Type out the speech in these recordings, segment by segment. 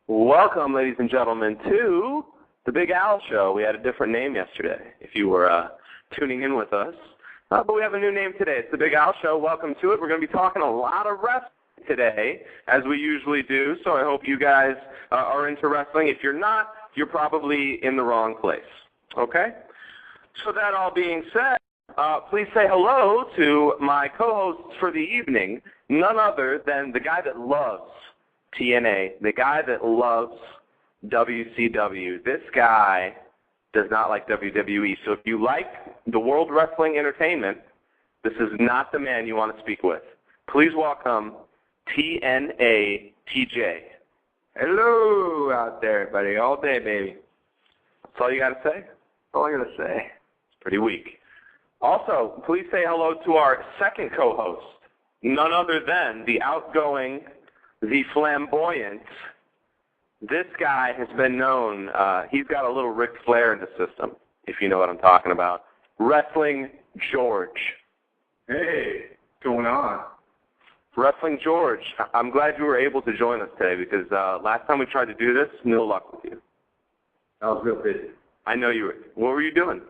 Welcome, ladies and gentlemen, to the Big Al Show. We had a different name yesterday, if you were tuning in with us. But we have a new name today. It's the Big Al Show. Welcome to it. We're going to be talking a lot of wrestling today, as we usually do, so I hope you guys are into wrestling. If you're not, you're probably in the wrong place, okay? So that all being said, please say hello to my co-hosts for the evening, none other than the guy that loves TNA, the guy that loves WCW. This guy does not like WWE. So if you like the World Wrestling Entertainment, this is not the man you want to speak with. Please welcome TNA TJ. Hello out there, buddy. All day, baby. That's all you got to say? That's all I got to say. It's pretty weak. Also, please say hello to our second co-host, none other than the outgoing, the flamboyant. This guy has been known, he's got a little Ric Flair in the system, if you know what I'm talking about. Wrestling George. Hey, what's going on? Wrestling George, I'm glad you were able to join us today because last time we tried to do this, no luck with you. I was real busy. I know you were. What were you doing?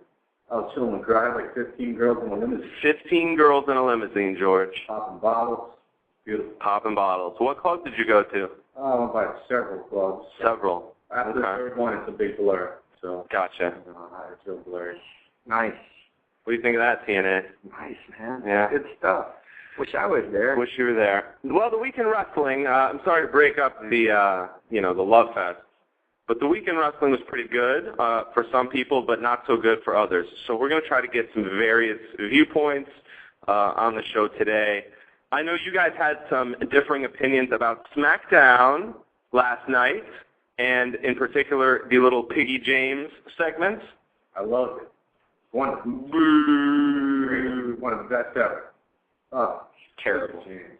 I was chilling with I had like 15 girls in a limousine. 15 girls in a limousine, George. Popping bottles. Beautiful. Popping bottles. What club did you go to? I went by several clubs. Several. After the third one, it's a big blur. So. Gotcha. It's real blurry. Nice. What do you think of that, TNA? Nice, man. Yeah. Good stuff. Wish I was there. Wish you were there. Well, the weekend wrestling, I'm sorry to break up the, the love fest, but the weekend wrestling was pretty good for some people, but not so good for others. So we're going to try to get some various viewpoints on the show today. I know you guys had some differing opinions about SmackDown last night, and in particular, the little Piggy James segment. I love it. One of the best ever. Oh, terrible. James.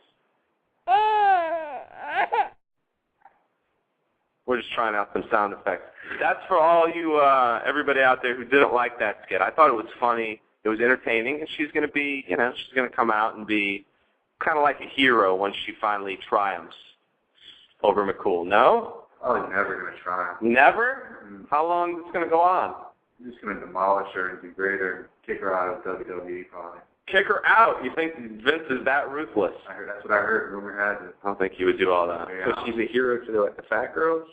We're just trying out some sound effects. That's for all you, everybody out there who didn't like that skit. I thought it was funny. It was entertaining, and she's going to be, she's going to come out and be kind of like a hero once she finally triumphs over McCool. No? Oh, he's never going to try. Never? Mm-hmm. How long is this going to go on? He's just going to demolish her and degrade her, kick her out of WWE probably. Kick her out? You think Vince is that ruthless? That's what I heard. Rumor has it. I don't think he would do all that. Because she's a hero to the fat girls?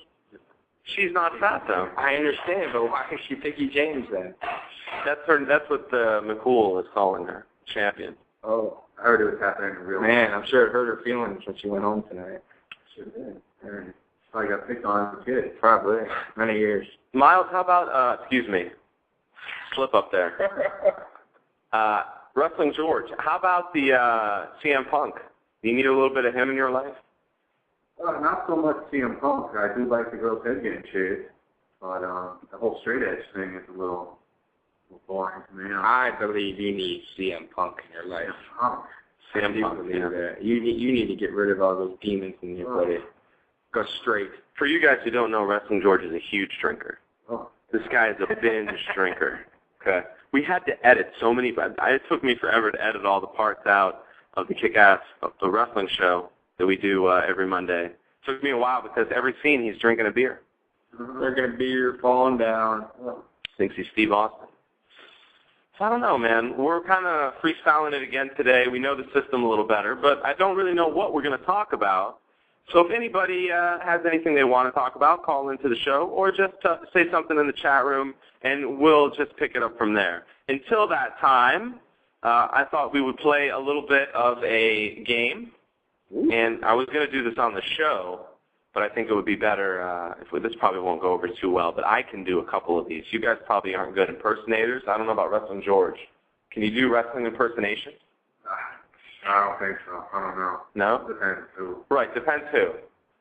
She's not fat, though. I understand, but why is she Piggy James then? That's her. That's what McCool is calling her, champion. Oh, I heard it was happening in real life. Man, I'm sure it hurt her feelings when she went home tonight. Sure did. Probably got picked on as a kid. Probably. Many years. Miles, how about, excuse me, slip up there. Wrestling George, how about the CM Punk? Do you need a little bit of him in your life? Not so much CM Punk. I do like the girl's head getting shaved, but the whole straight edge thing is a little boring to me. I believe you need CM Punk in your life. CM Punk, yeah. You need to get rid of all those demons in your body. Go straight. For you guys who don't know, Wrestling George is a huge drinker. Oh. This guy is a binge drinker. Okay. We had to edit so many, it took me forever to edit all the parts out of the kick-ass of the wrestling show that we do every Monday. It took me a while because every scene he's drinking a beer. Drinking a beer, falling down. Thinks he's Steve Austin. So I don't know, man. We're kind of freestyling it again today. We know the system a little better, but I don't really know what we're going to talk about. So if anybody has anything they want to talk about, call into the show or just say something in the chat room, and we'll just pick it up from there. Until that time, I thought we would play a little bit of a game, and I was going to do this on the show, but I think it would be better this probably won't go over too well, but I can do a couple of these. You guys probably aren't good impersonators. I don't know about Wrestling George. Can you do wrestling impersonation? I don't think so. I don't know. No? Depends who. Right, depends who.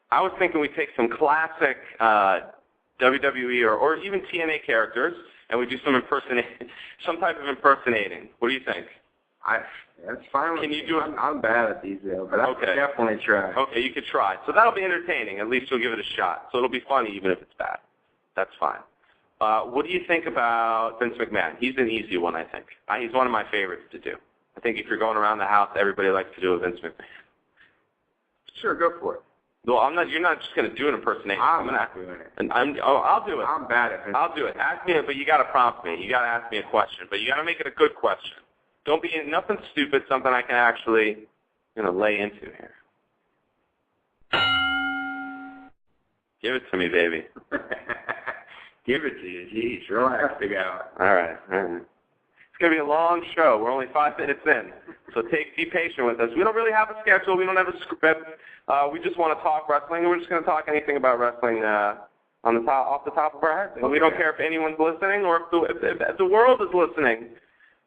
I was thinking we take some classic WWE or even TNA characters and we do some type of impersonating. What do you think? That's fine. Can you do it? I'm bad at these, but I could definitely try. Okay, you could try. So that'll be entertaining. At least you'll give it a shot. So it'll be funny even if it's bad. That's fine. What do you think about Vince McMahon? He's an easy one, I think. He's one of my favorites to do. I think if you're going around the house, everybody likes to do a Vince McMahon. Sure, go for it. Well, you're not just going to do an impersonation. I'm not doing it. I'll do it. I'm bad at it. I'll do it. Ask me, but you got to prompt me. You got to ask me a question, but you got to make it a good question. Don't be nothing stupid. Something I can actually, lay into here. Give it to me, baby. Give it to you. Jeez, relax, big out. All right. It's going to be a long show. We're only 5 minutes in, so be patient with us. We don't really have a schedule. We don't have a script. We just want to talk wrestling, and we're just going to talk anything about wrestling off the top of our heads. And we don't care if anyone's listening or if the world is listening.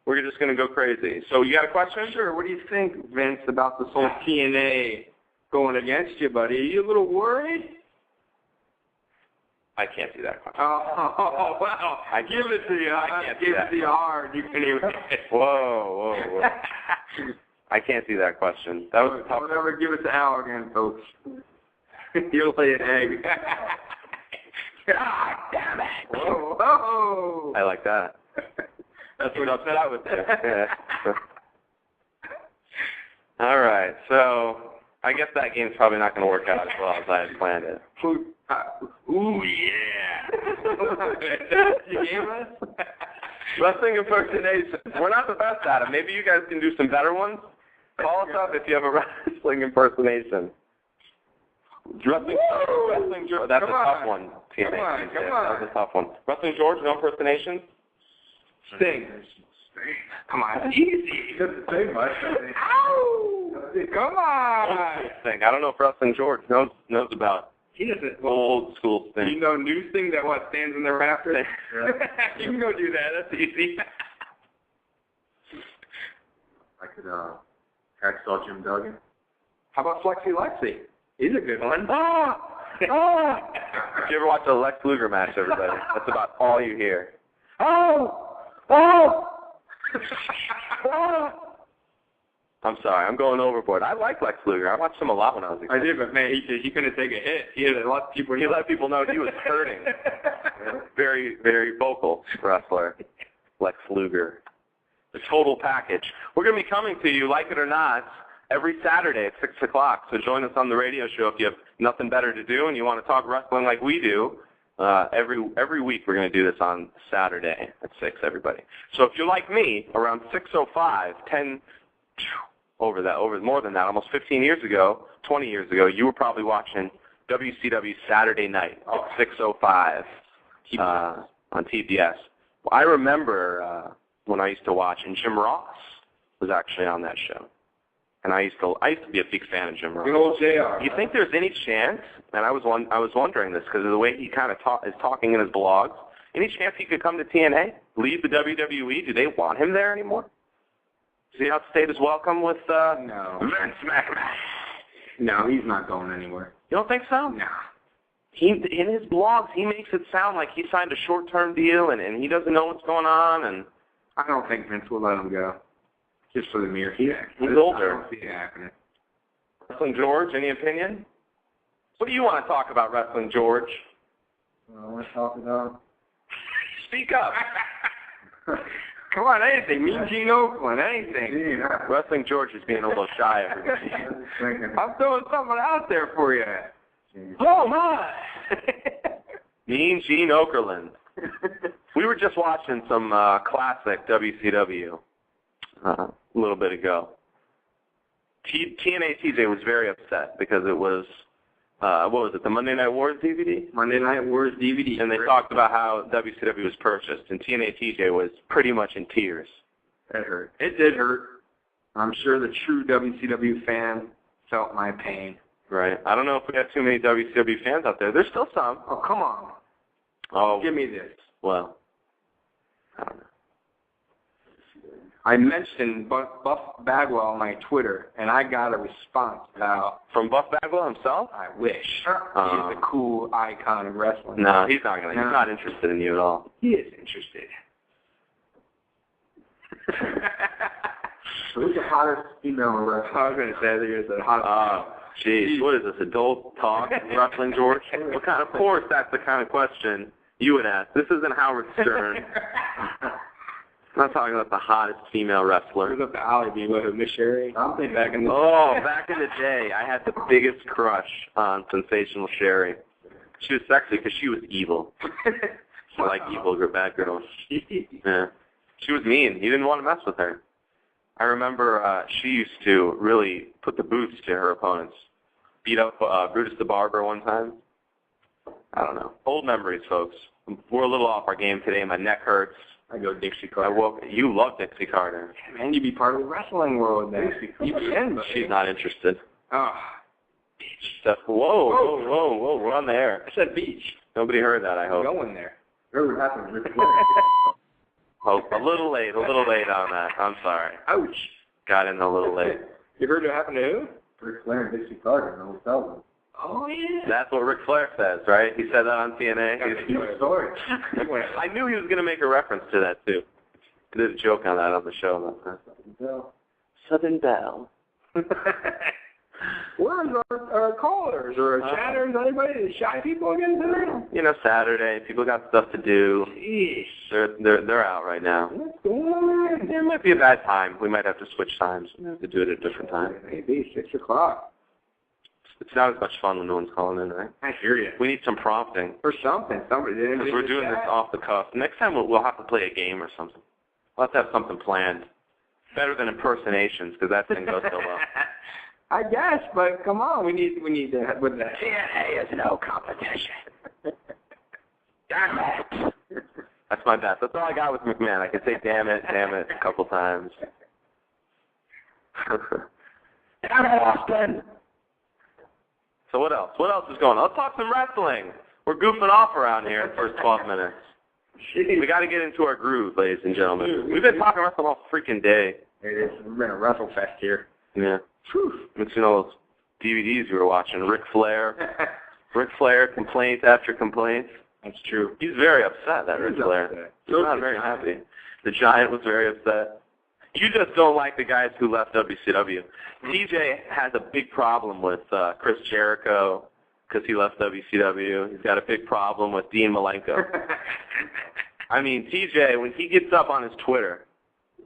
We're just going to go crazy. So you got a question? Sure. What do you think, Vince, about this whole TNA going against you, buddy? Are you a little worried? I can't do that question. Oh, wow. I give it to you. I can't give it to you hard. You can even. Whoa. I can't do that question. That was tough. Don't ever give it to Al again, folks. You'll lay an egg. God damn it. Whoa. I like that. That's what upset I was. All right. So I guess that game's probably not going to work out as well as I had planned it. Ooh, yeah. You gave us? Wrestling impersonation. We're not the best at it. Maybe you guys can do some better ones. Call us up if you have a wrestling impersonation. Wrestling George. That's a tough one. Come on. That's a tough one. Wrestling George, no impersonations? Sting. Come on, easy. Doesn't say much. Ow! Come on. Sting. I don't know if Wrestling George knows about. He doesn't. Old school Sting. You know new Sting that stands in the rafters? You can go do that. That's easy. I could hacksaw Jim Duggan. How about Flexi Lexi? He's a good one. If you ever watch a Lex Luger match, everybody, that's about all you hear. I'm sorry, I'm going overboard. I like Lex Luger. I watched him a lot when I was a kid. I did, but man, he couldn't take a hit. He let people know he was hurting. Very, very vocal wrestler, Lex Luger. The total package. We're going to be coming to you, like it or not, every Saturday at 6 o'clock. So join us on the radio show if you have nothing better to do and you want to talk wrestling like we do. Every week we're going to do this on Saturday at 6, everybody. So if you're like me, around 6:05, more than that, almost 15 years ago, 20 years ago, you were probably watching WCW Saturday Night at 6:05 on TBS. Well, I remember when I used to watch, and Jim Ross was actually on that show. And I used to be a big fan of Jim Ross. Good old JR. Do you think there's any chance, and I was wondering this because of the way he kind of is talking in his blogs, any chance he could come to TNA, leave the WWE? Do they want him there anymore? Does he outstayed his welcome with no. Vince McMahon? No, he's not going anywhere. You don't think so? No. In his blogs, he makes it sound like he signed a short-term deal and he doesn't know what's going on. And I don't think Vince will let him go. Just for the mere fact. He's older. I don't see it happening. Wrestling George, any opinion? What do you want to talk about, Wrestling George? I want to talk about... Speak up. Come on, anything. Mean Gene Oakland, anything. Wrestling George is being a little shy, everybody. I'm throwing something out there for you. Oh, my. Mean Gene Okerlund. We were just watching some classic WCW a little bit ago. TNA TJ was very upset because it was, what was it, the Monday Night Wars DVD? Monday Night Wars DVD. And they talked about how WCW was purchased, and TNA TJ was pretty much in tears. That hurt. It did hurt. I'm sure the true WCW fan felt my pain. Right. I don't know if we have too many WCW fans out there. There's still some. Oh, come on. Oh. Give me this. Well, I don't know. I mentioned Buff Bagwell on my Twitter, and I got a response about... From Buff Bagwell himself? I wish. He's a cool icon of wrestling. No, he's not gonna. No. He's not interested in you at all. He is interested. Who's the hottest female wrestler? I was going to say that you're the hottest. Jeez, what is this, adult talk wrestling, George? What kind? Of course, that's the kind of question you would ask. This isn't Howard Stern. I'm not talking about the hottest female wrestler. Who's up the alley being with Miss Sherry? I'm thinking back in the back in the day, I had the biggest crush on Sensational Sherry. She was sexy because she was evil. I like evil bad girls. Yeah. She was mean. You didn't want to mess with her. I remember she used to really put the boots to her opponents. Beat up Brutus the Barber one time. I don't know. Old memories, folks. We're a little off our game today. My neck hurts. I go Dixie Carter. You love Dixie Carter. Yeah, man, you'd be part of the wrrestling world then. She's not interested. Oh, beach. Whoa. We're on the air. I said beach. Nobody heard that, I hope. Going there. What happened? Oh, a little late on that. I'm sorry. Ouch. Got in a little late. You heard what happened to who? Ric Flair and Dixie Carter in the hotel room. Oh, yeah. That's what Ric Flair says, right? He said that on TNA. That's story. I knew he was going to make a reference to that, too. He did a joke on that on the show. Southern Belle. Where's our callers or our chatters? Anybody? The shy people again today? You know, Saturday. People got stuff to do. Jeez. They're out right now. What's going on? It might be a bad time. We might have to switch times. We have to do it at a different time. Maybe 6 o'clock. It's not as much fun when no one's calling in, right? I hear you. We need some prompting. Or something. Somebody didn't. Because we're doing this off the cuff. Next time we'll have to play a game or something. We'll have to have something planned. Better than impersonations, because that thing goes so well. I guess, but come on, we need to with the TNA is no competition. Damn it. That's my best. That's all I got with McMahon. I can say damn it a couple times. Damn it, Austin. So what else? What else is going on? Let's talk some wrestling. We're goofing off around here in the first 12 minutes. Jeez. We got to get into our groove, ladies and gentlemen. We've been talking wrestling all freaking day. It is. We've been a wrestle fest here. Yeah. Whew. It's, you know, those DVDs you were watching. Ric Flair, complaints after complaints. That's true. He's very upset, that Ric Flair. He's not very happy. The Giant was very upset. You just don't like the guys who left WCW. TJ has a big problem with Chris Jericho because he left WCW. He's got a big problem with Dean Malenko. I mean, TJ, when he gets up on his Twitter,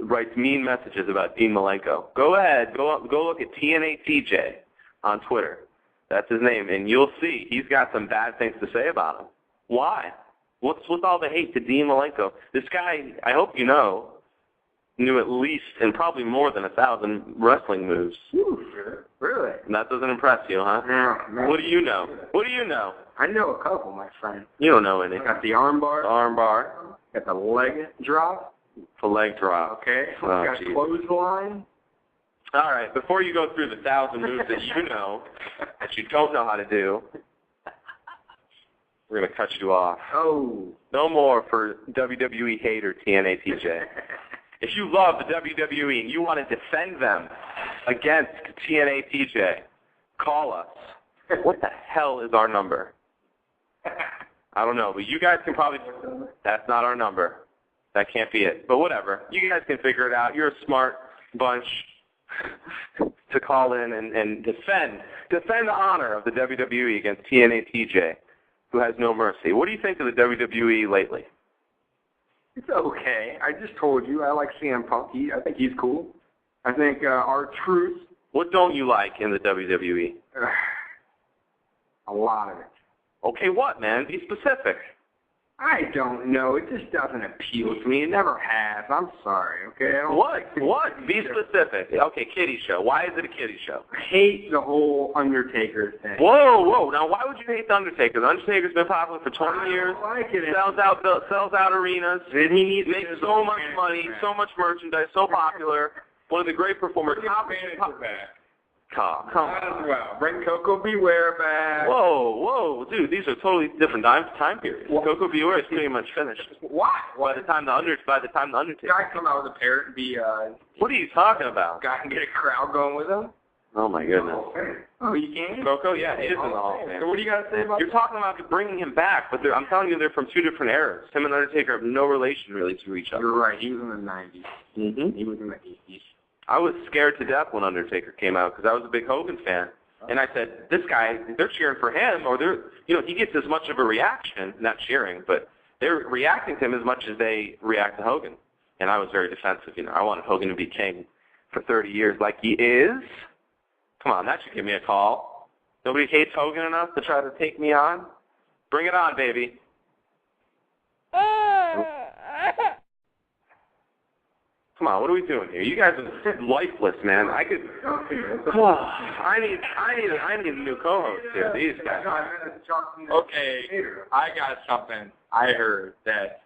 writes mean messages about Dean Malenko. Go ahead, go look at TNA TJ on Twitter. That's his name, and you'll see he's got some bad things to say about him. Why? What's with all the hate to Dean Malenko? This guy, I hope you know, knew at least and probably more than 1,000 wrestling moves. Really? And that doesn't impress you, huh? No. What do you know? What do you know? I know a couple, my friend. You don't know any. Got the armbar. Armbar. Got the leg drop. The leg drop. Okay. Got clothesline. All right. Before you go through the 1,000 moves that you know that you don't know how to do, we're going to cut you off. Oh. No more for WWE hater TNA TJ. If you love the WWE and you want to defend them against TNA TJ, call us. What the hell is our number? I don't know, but you guys can probably... That's not our number. That can't be it. But whatever. You guys can figure it out. You're a smart bunch to call in and defend the honor of the WWE against TNA TJ, who has no mercy. What do you think of the WWE lately? It's okay. I just told you I like CM Punk. I think he's cool. I think R-Truth. What don't you like in the WWE? A lot of it. Okay, what, man? Be specific. I don't know. It just doesn't appeal to me. It never has. I'm sorry, okay? What? Be specific. Okay, kiddie show. Why is it a kiddie show? I hate the whole Undertaker thing. Whoa. Now, why would you hate the Undertaker? The Undertaker's been popular for 20 years. I like it. Sells out arenas. And he makes so much money, so much merchandise, so popular. One of the great performers. Come Might as on. well. Bring Coco Beware back. Whoa, dude, these are totally different time periods. What? Coco Beware is pretty much finished. Why? By the time the Undertaker. Guy come out with a parrot and be What are you talking about? guy can get a crowd going with him. Oh my goodness. Oh, you can? Coco, yeah, he is in the Hall of Fame. So what do you got to say about You're talking about bringing him back, but I'm telling you, they're from two different eras. Him and Undertaker have no relation really to each other. You're right. He was in the 90s. Mm-hmm. He was in the 80s. I was scared to death when Undertaker came out because I was a big Hogan fan. And I said, this guy, they're cheering for him, or he gets as much of a reaction, not cheering, but they're reacting to him as much as they react to Hogan. And I was very defensive. I wanted Hogan to be king for 30 years like he is. Come on, that should give me a call. Nobody hates Hogan enough to try to take me on? Bring it on, baby. Come on, what are we doing here? You guys are lifeless, man. I need a new co-host here. These guys. Okay, I got something. I heard that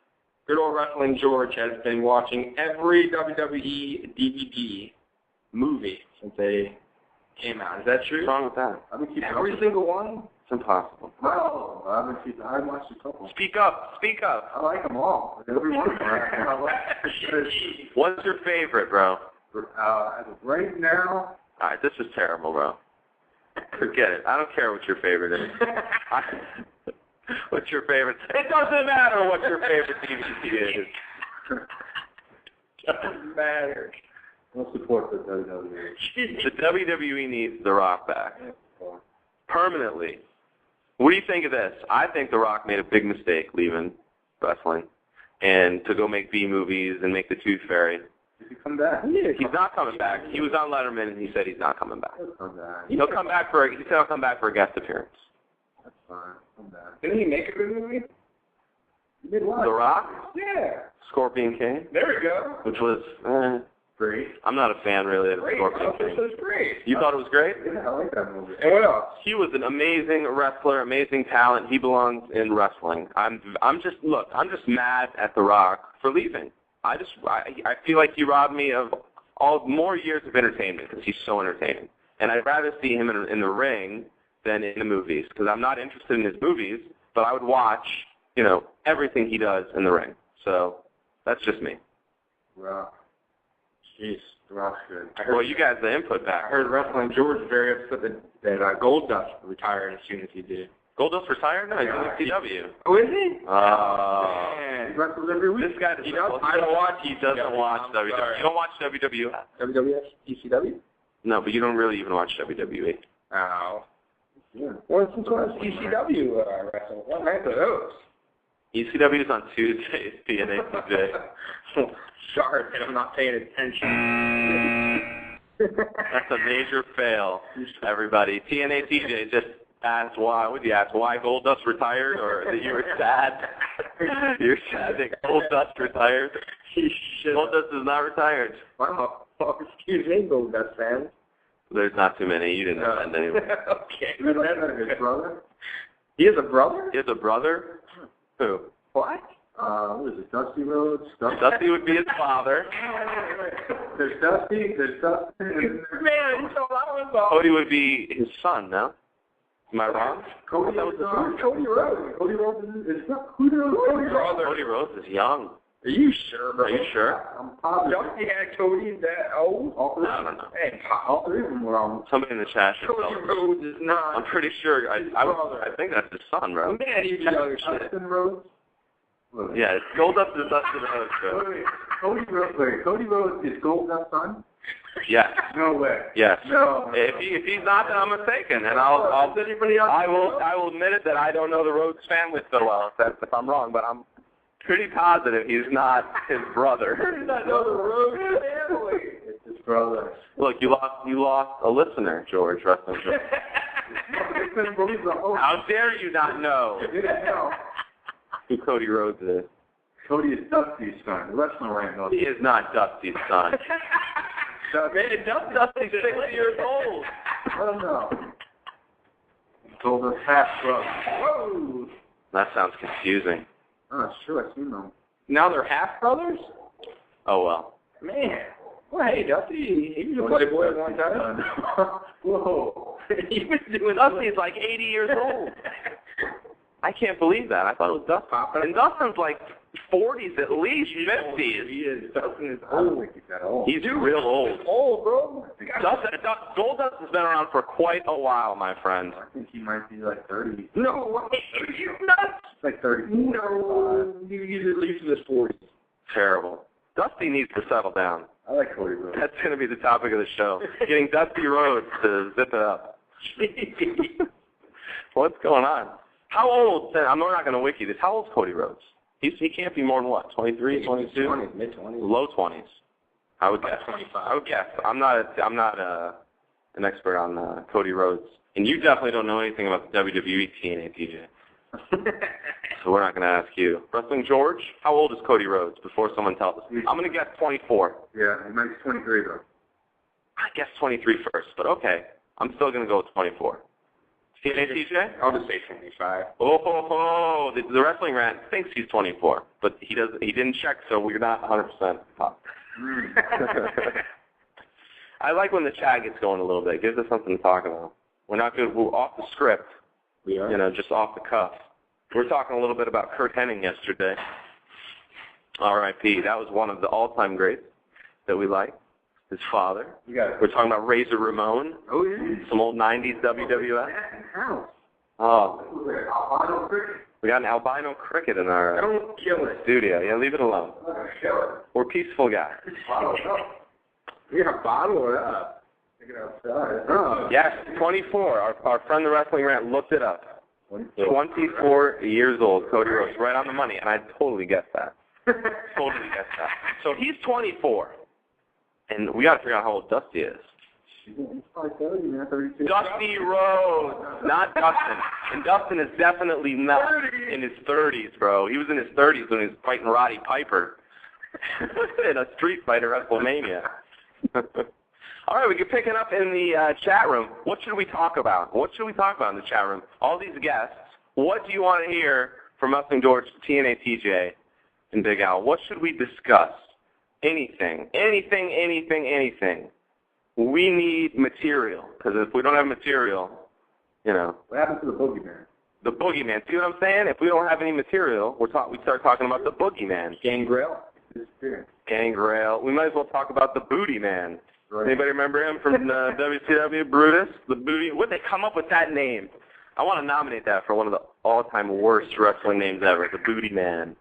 good old Wrestling George has been watching every WWE DVD movie since they came out. Is that true? What's wrong with that? Every single one? It's impossible. No, I watched a couple. Speak up. I like them all. Every one of them. What's your favorite, bro? As of right now, All right, this is terrible, bro. Forget it. I don't care what your favorite is. What's your favorite? It doesn't matter what your favorite DVD is. Doesn't matter. no support for WWE. The WWE needs The Rock back. Permanently. What do you think of this? I think The Rock made a big mistake leaving wrestling and to go make B movies and make The Tooth Fairy. Did he come back? Yeah, he's not coming back. He was on Letterman and he said he's not coming back. He'll come back. He said he'll come back for a guest appearance. That's fine. Come back. Didn't he make a good movie? He did what? The Rock? Yeah. Scorpion King? There we go. Which was, Great. I'm not a fan really of Great. Scorpion This King. is great. You thought it was great? Yeah, I like that movie. And what else? He was an amazing wrestler, amazing talent. He belongs in wrestling. I'm just mad at The Rock for leaving. I feel like he robbed me of more years of entertainment because he's so entertaining. And I'd rather see him in the ring than in the movies because I'm not interested in his movies, but I would watch, everything he does in the ring. So that's just me. Rock. Jeez, The Rock's good. Well, you guys, the input back. I heard Wrestling George was very upset that Goldust retired as soon as he did. Goldust retired? No, he's in CW. Oh, is he? He wrestles every week. This guy He does? I don't watch He doesn't watch I'm WWE. sorry. You don't watch WWF? WWF? ECW? No, but you don't really even watch WWE. Oh. Yeah. Well, since when is ECW wrestling? What night are those? ECW is on Tuesdays, TNA TJ. Sorry, man, I'm not paying attention. That's a major fail, everybody. TNA TJ just asked why. Would you ask why Goldust retired, or that you were sad? You're sad that Goldust retired? Goldust is not retired. Wow. Oh, excuse me, Goldust fans. There's not too many. You didn't offend anyone. Okay. Isn't that his brother? He has a brother? He has a brother? Who? What? What is it, Dusty Rhodes? Dusty would be his father. There's Dusty. Man, you told I was all. Cody would be his son, no? Am I wrong? Cody That was his son. Cody Rhodes. Cody Rhodes is not Cody Rhodes. Brother. Cody Rhodes is young. Are you sure, bro? Are you sure? I'm positive. Dusty had Cody that old? All three. I don't know. Hey, All three of them were on. Somebody in the chat should Cody tell us. Rhodes is not. I'm pretty sure. I think that's his son, bro. Man, he's younger shit. Dustin Rhodes. Yeah, Goldust is Dustin Rhodes, bro. Wait, Cody Rhodes is Goldust's son? Yes. No way. Yes. No. If he's not, then I'm mistaken, and I will admit it that I don't know the Rhodes family so well. If I'm wrong, but I'm pretty positive he's not his brother. Who does not know the Rhodes family? It's his brother. Look, you lost a listener, George. Wrestling George. How dare you not know who Cody Rhodes is? Cody is Dusty's son. The wrestling ring knows. He is not Dusty's son. Man, Dusty's 6 years old. I don't know. Told us half brother. Whoa. That sounds confusing. Oh, that's true. I've seen them. Now they're half brothers? Oh, well. Man. Well, hey, Dusty, he was a playboy at one time. Whoa. He was doing Dusty's like 80 years old. I can't believe that. I thought it was Dustin. And Dustin's like 40s at least, 50s. He is. Dustin is I don't old. think he's that old. He's real old. Old, bro. Goldust has been around for quite a while, my friend. I think he might be like 30. No, you nuts. Like 30. No, he's at least in his 40s. Terrible. Dusty needs to settle down. I like Cody Rhodes. That's going to be the topic of the show. Getting Dusty Rhodes to zip it up. What's going on? How old? We're not going to wiki this. How old's Cody Rhodes? He can't be more than what? 23, 22? 20s, mid-20s. Low 20s. I would guess. 25. I would guess. I'm not an expert on Cody Rhodes, and you definitely don't know anything about the WWE TNA TJ. So we're not going to ask you. Wrestling George, how old is Cody Rhodes? Before someone tells us, I'm going to guess 24. Yeah, he might be 23 though. I guess 23 first, but okay. I'm still going to go with 24. TNA TJ? I'll just say 25. Oh, the wrestling rant thinks he's 24, but he didn't check, so we're not 100% up. I like when the chat gets going a little bit. It gives us something to talk about. We're not good. We're off the script. We are? Just off the cuff. We're talking a little bit about Kurt Hennig yesterday. R.I.P. That was one of the all-time greats that we like. His father. We're talking about Razor Ramon. Oh, yeah. Some old 90s WWF. How? Oh. We got an albino cricket in our Don't kill it. studio. Yeah, leave it alone. We're peaceful guys. You're going to bottle it up. Take it outside. Oh. Yes, 24. Our friend the Wrestling Rant looked it up. 24 years old, Cody Rhodes, right on the money, and I totally guessed that. Totally guessed that. So he's 24, and we got to figure out how old Dusty is. He's probably 30, man, 32. Dusty Rhodes, not Dustin. And Dustin is definitely not in his 30s, bro. He was in his 30s when he was fighting Roddy Piper in a street fight at WrestleMania. All right, we can pick it up in the chat room. What should we talk about? What should we talk about in the chat room? All these guests, what do you want to hear from Wrestling George, TNA TJ, and Big Al? What should we discuss? Anything. We need material, because if we don't have material, What happened to the boogeyman? The boogeyman. See what I'm saying? If we don't have any material, we start talking about the boogeyman. Gangrel. Gangrel. We might as well talk about the Booty Man. Right. Anybody remember him from WCW? Brutus? The Booty. What'd they come up with that name? I want to nominate that for one of the all-time worst wrestling names ever, the Booty Man.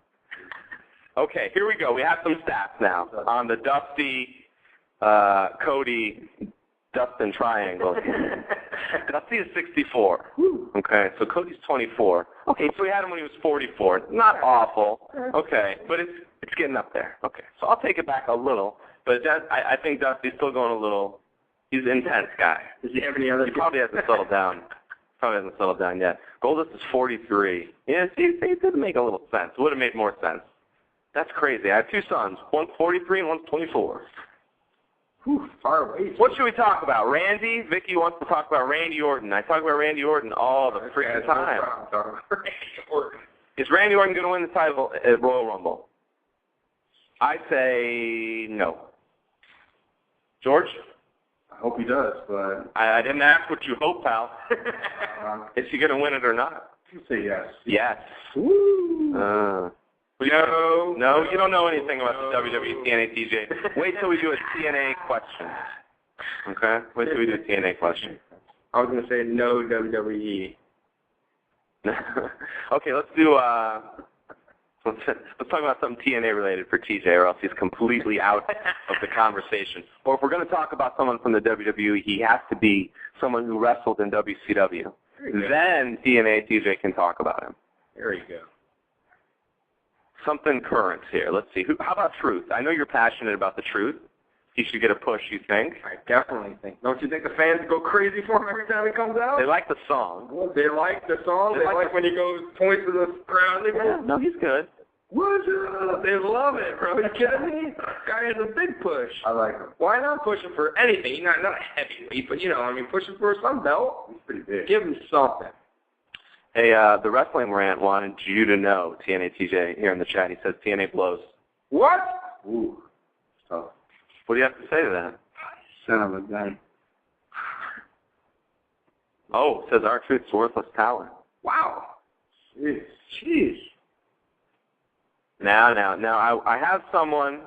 Okay, here we go. We have some stats now on the Dusty, Cody, Dustin triangle. Dusty is 64. Okay, so Cody's 24. Okay, so we had him when he was 44. Not awful. Okay, but it's getting up there. Okay, so I'll take it back a little. But I think Dusty's still going a little. He's an intense guy. Does he have any other? He probably hasn't settled down. Yet. Goldust is 43. Yeah, see, it didn't make a little sense. It would have made more sense. That's crazy. I have two sons. One's 43 and one's 24. Whew, far away. What should we talk about? Randy? Vicky wants to talk about Randy Orton. I talk about Randy Orton all the freaking time. Is Randy Orton going to win the title at Royal Rumble? I say no. George? I hope he does, but... I didn't ask what you hope, pal. Is he going to win it or not? You say yes. Yes. Woo. No, you don't know anything about the WWE TNA TJ. Wait till we do a TNA question. Okay? Wait till we do a TNA question. I was going to say no WWE. Okay, let's do... Let's talk about something TNA related for TJ, or else he's completely out of the conversation. Or if we're going to talk about someone from the WWE, he has to be someone who wrestled in WCW. Then TNA TJ can talk about him. There you go. Something current here. Let's see. How about Truth? I know you're passionate about the Truth. He should get a push, you think? I definitely think. Don't you think the fans go crazy for him every time he comes out? They like the song. Well, they like the song. They like when he goes, points to the crowd. Yeah, no, he's good. What's up? They love it, bro. You kidding me? Guy has a big push. I like him. Why not push him for anything? Not a heavyweight, but push him for some belt. He's pretty big. Give him something. Hey, the Wrestling Rant wanted you to know, TNA TJ, here in the chat. He says TNA blows. What? Ooh, tough. What do you have to say to that? Son of a gun. Oh, it says R-Truth's worthless talent. Wow. Jeez. Now, I have someone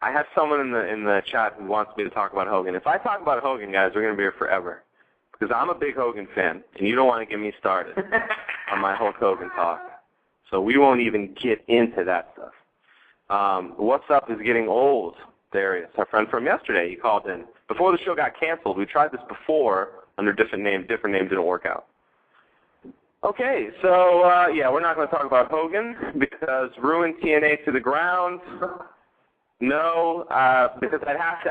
in the chat who wants me to talk about Hogan. If I talk about Hogan, guys, we're going to be here forever. Because I'm a big Hogan fan, and you don't want to get me started on my Hulk Hogan talk. So we won't even get into that stuff. What's Up is getting old, Darius, our friend from yesterday. He called in. Before the show got canceled, we tried this before under different name didn't work out. Okay, so, yeah, we're not going to talk about Hogan because ruin TNA to the ground. No, because I'd have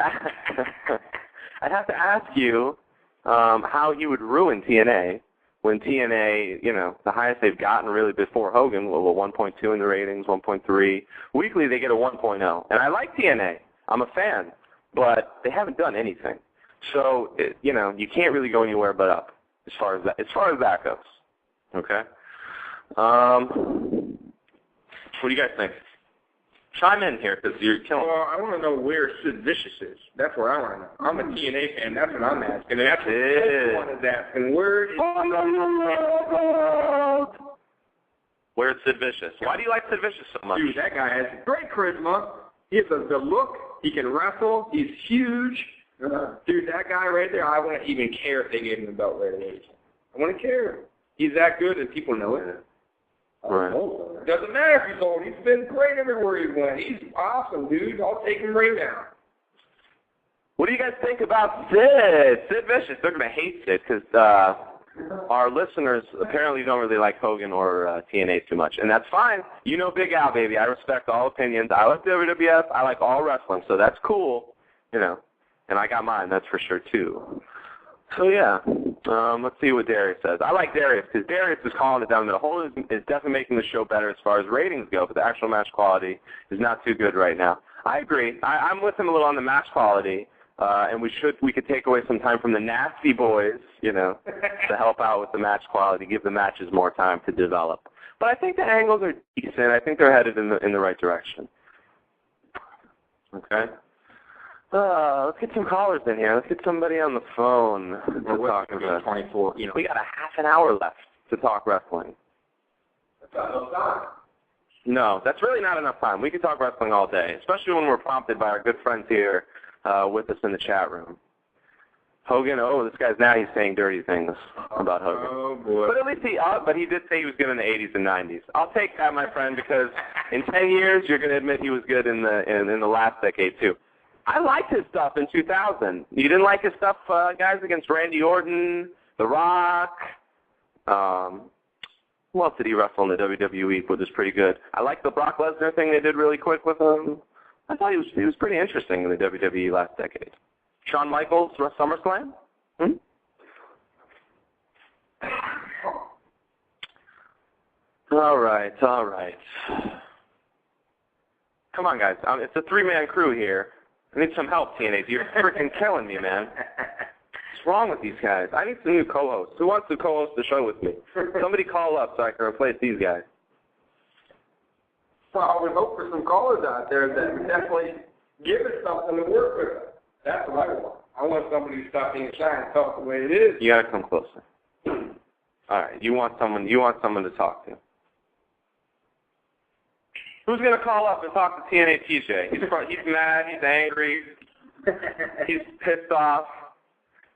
to ask you how you would ruin TNA when TNA, the highest they've gotten really before Hogan, 1.2 in the ratings, 1.3. Weekly, they get a 1.0. And I like TNA. I'm a fan. But they haven't done anything. So, you can't really go anywhere but up as far as that goes. Okay? What do you guys think? Chime in here, because you're killing me. Well, I want to know where Sid Vicious is. That's what I want to know. I'm a TNA fan. That's what I'm asking. And that's what everyone is asking. Where is Where's Sid Vicious? Why do you like Sid Vicious so much? Dude, that guy has great charisma. He has the look. He can wrestle. He's huge. Dude, that guy right there, I wouldn't even care if they gave him the belt right away. I wouldn't care. He's that good, and people know it. Right. Doesn't matter if he's old. He's been great everywhere he went. He's awesome, dude. I'll take him right now. What do you guys think about Sid Vicious? They're going to hate Sid because our listeners apparently don't really like Hogan or TNA too much, and that's fine. Big Al, baby. I respect all opinions. I like WWF. I like all wrestling, so that's cool, and I got mine, that's for sure, too. So, yeah, let's see what Darius says. I like Darius because Darius is calling it down. The whole is definitely making the show better as far as ratings go, but the actual match quality is not too good right now. I agree. I'm with him a little on the match quality, and we could take away some time from the Nasty Boys, to help out with the match quality, give the matches more time to develop. But I think the angles are decent. I think they're headed in the right direction. Okay. Let's get some callers in here. Let's get somebody on the phone to talk about 24. We got a half an hour left to talk wrestling. That's not enough time. No, that's really not enough time. We could talk wrestling all day, especially when we're prompted by our good friends here with us in the chat room. Hogan, this guy's he's saying dirty things about Hogan. Oh, boy. But at least he did say he was good in the 80s and 90s. I'll take that, my friend, because in 10 years you're going to admit he was good in the last decade, too. I liked his stuff in 2000. You didn't like his stuff, guys, against Randy Orton, The Rock? Who else did he wrestle in the WWE, which is pretty good? I like the Brock Lesnar thing they did really quick with him. I thought he was pretty interesting in the WWE last decade. Shawn Michaels, SummerSlam? All right. Come on, guys. It's a three-man crew here. I need some help, TNA. You're freaking killing me, man. What's wrong with these guys? I need some new co-hosts. Who wants to co-host the show with me? Somebody call up so I can replace these guys. Well, I would hope for some callers out there that would definitely give us something to work with. That's what I want. I want somebody to stop being shy and talk the way it is. You gotta come closer. All right. You want someone to talk to. Who's going to call up and talk to TNA TJ? He's mad. He's angry. He's pissed off.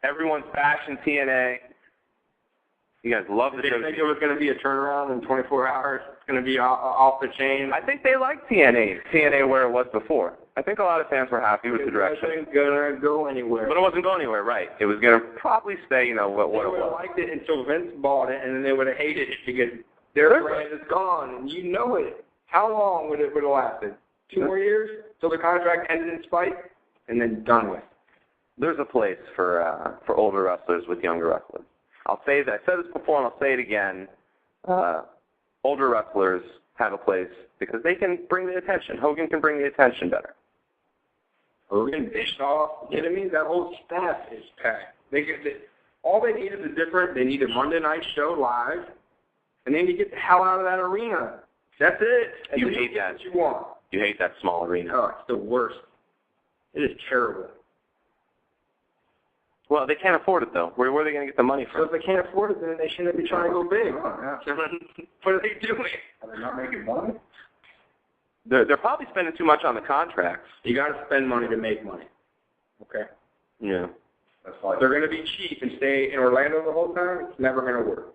Everyone's bashing TNA. You guys love the show. Did you think it was going to be a turnaround in 24 hours? It's going to be off the chain? I think they liked TNA where it was before. I think a lot of fans were happy with the direction. It wasn't going to go anywhere. But it wasn't going anywhere, right. It was going to probably stay, what it was. They would have liked it until Vince bought it, and then they would have hated it because their brand is gone, and you know it. How long would it have lasted? 2 more years till the contract ended in spite, and then done with? There's a place for older wrestlers with younger wrestlers. I'll say that. I said this before, and I'll say it again. Older wrestlers have a place because they can bring the attention. Hogan can bring the attention better. Hogan, Bischoff, you know what I mean? That whole staff is packed. All they need is a different. They need a Monday night show live, and then you get the hell out of that arena. That's it. You hate that. What you want. You hate that small arena. Oh, it's the worst. It is terrible. Well, they can't afford it, though. Where are they going to get the money So from? if they can't afford it, then they shouldn't be trying to go big. What are they doing? Are they not making money? They're probably spending too much on the contracts. You got to spend money to make money. Okay? Yeah. That's like They're going to be cheap and stay in Orlando the whole time. It's never going to work.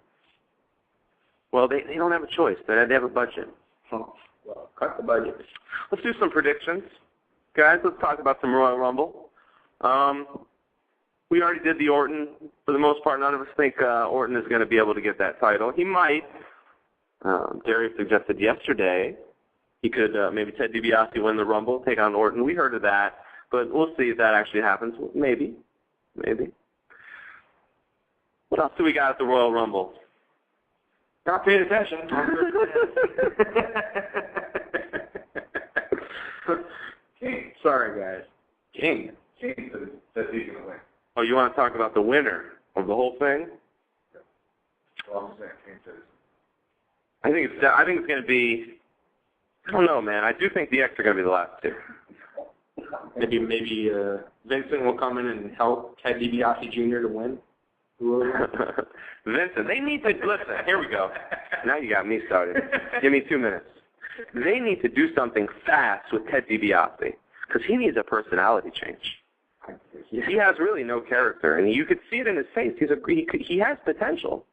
Well, they don't have a choice. They have a budget. Oh, well, cut the budget. Let's do some predictions. Guys, let's talk about some Royal Rumble. We already did the Orton. For the most part, none of us think Orton is going to be able to get that title. He might. Darius suggested yesterday he could maybe Ted DiBiase win the Rumble, take on Orton. We heard of that, but we'll see if that actually happens. Maybe. What else do we got at the Royal Rumble? Not paying attention. King. Sorry, guys. King. King says he's going to win. Oh, you want to talk about the winner of the whole thing? Well, I'm saying King says. I think it's going to be. I don't know, man. I do think the X are going to be the last two. Maybe Vincent will come in and help Ted DiBiase Jr. to win. Vincent, they need to listen. Here we go. Now you got me started. Give me 2 minutes. They need to do something fast with Ted DiBiase because he needs a personality change. He has really no character, and you could see it in his face. He has potential,